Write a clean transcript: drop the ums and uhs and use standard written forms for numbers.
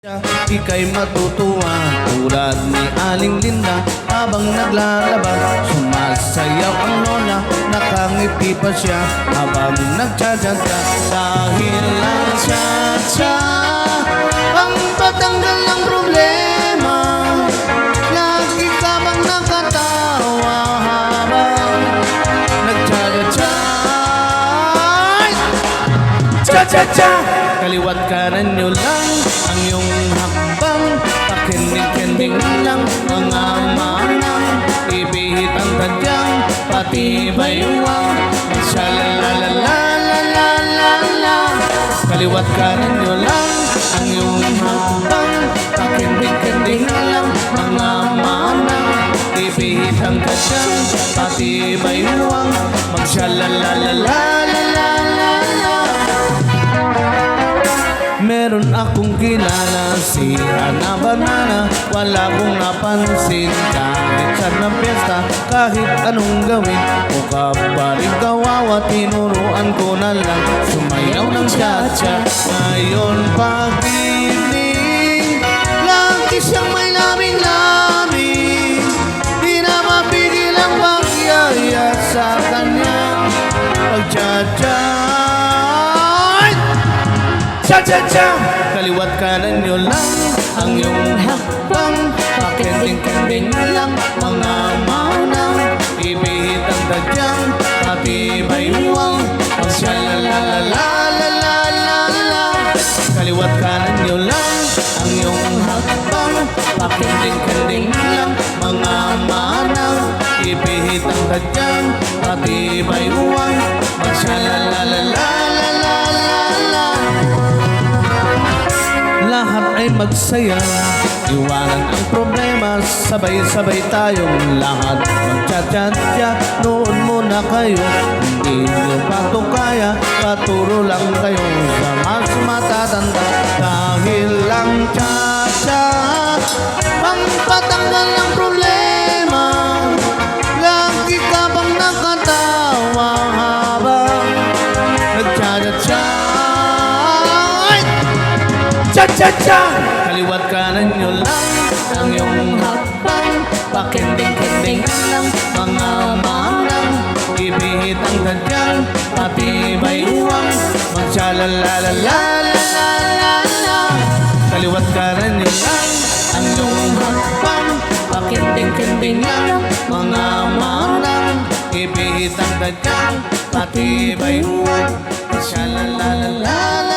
Ika'y matutuwa tulad ni Aling Linda. Habang naglalaba, sumasayaw ang lola. Nakangiti pa siya habang nagtsatsaga. Dahil ang tsatsa ang patanggal ng problema. Lagi ka bang nakatawa habang nagtsatsa? Cha-cha-cha! Kaliwat kanan nyo lang ang iyong hakbang. Pakinding-kinding lang mga manang. Ibihit ang tadyang, pati baywang. Sha-la-la-la-la-la-la-la. Kaliwat kanan nyo lang ang iyong hakbang. Pakinding-kinding lang mga manang. Ibihit ang tadyang, pati baywang. Mag-sha-la-la-la-la-la-la-la. Meron akong kilala, si Ana Banana. Wala kong napansin kahit saan na piyesta. Kahit anong gawin, mukha pa rin kawawa. Tinuruan ko na lang sumayaw ng cha-cha. Ngayon pag-ibig, lagi siyang may laming-laming. Di na mapigil ang pagyaya sa kanyang pag-cha-cha. Cha-cha-cha! Kaliwat kanan nyo lang ang iyong hakbang. Pakinding-kinding lang mga manang. Ibihit ang tadyang, pati baywang. Sha-la-la-la-la-la-la-la. Kaliwat kanan nyo lang ang iyong hakbang. Pakinding-kinding lang mga manang. Ibihit ang tadyang, pati baywang. Sha-la-la-la-la-la-la-la. Lahat ay magsaya, iwanan ang problema. Sabay-sabay tayong lahat magtsatsyatsa. Noon muna kayo, hindi nyo pa ito kaya. Paturo lang kayo sa mas matatanda. Dahil lang tsatsa ang patanggal ng problema. Lagi ka bang nakatawa habang nagtsatsa? Cha-cha-cha! Kaliwat kanan nyo lang ang iyong hakbang. Pakinding-kinding lang mga manang. Ibihit ang tadyang, pati baywang. Mag-sha-la-la-la-la-la-la-la. Kaliwat kanan nyo lang ang iyong hakbang. Pakinding-kinding lang mga manang. Ibihit ang tadyang, pati baywang. Mag-sha-la-la-la-la-la.